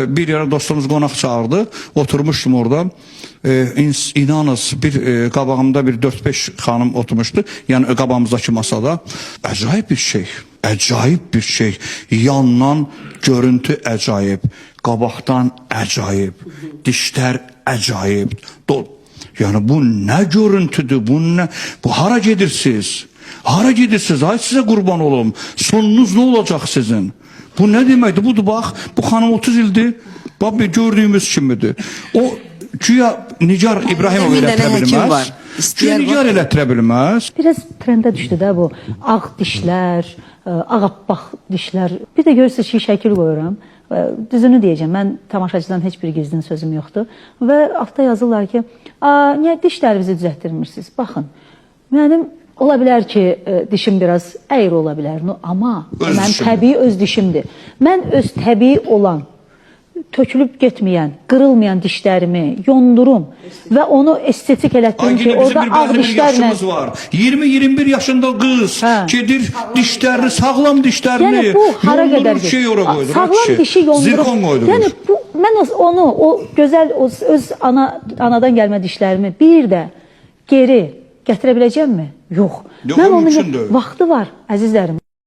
Bir yere dostumuz qonaq çağırdı. Oturmuştum orada. İnanız qabağımda bir 4-5 xanım oturmuşdu. Yəni qabağımızdakı masada. Acayip bir şey. Acayip bir şey. Yandan görüntü acayip. Qabaqdan acayip. Dişlər acayip. Yani bu ne görüntüdür? Bu hara gedirsiniz? Hara gedirsiniz? Ay size kurban olum. Sonunuz ne olacak sizin? Bu ne demekti? Budur bax, bu xanım 30 ildir. Bax bir gördüyümüz kimidir. O güya Nigar İbrahimov elətdirə bilməz. Güya Nigar elətdirə bilməz. Biraz trende düştü də bu. Ağ dişlər, ağappaq dişlər. Bir də görürsünüz ki, şəkil qoyuram. Düzünü deyəcəm, mən tamaşaçıdan heç bir gizlin sözüm yoxdur. Və altda yazırlar ki, niyə dişlərinizi düzəltdirmirsiniz? Baxın, mənim ola bilər ki, dişim biraz əyri ola bilər, amma mənim təbii öz dişimdir. Mən öz təbii olan, tökülüb getməyən, qırılmayan dişlərimi yondurum və onu estetik elətdirim ki, orada ağ dişlərlə... 20-21 yaşında qız gedir dişlərini, sağlam dişlərini yondurur şey ora qoydur. Sağlam dişi yondurup, yəni mən onu, o gözəl, öz anadan gəlmə dişlərimi bir də geri gətirə biləcəmmi? Yox. Mən onun vaxtı var, əzizlərim.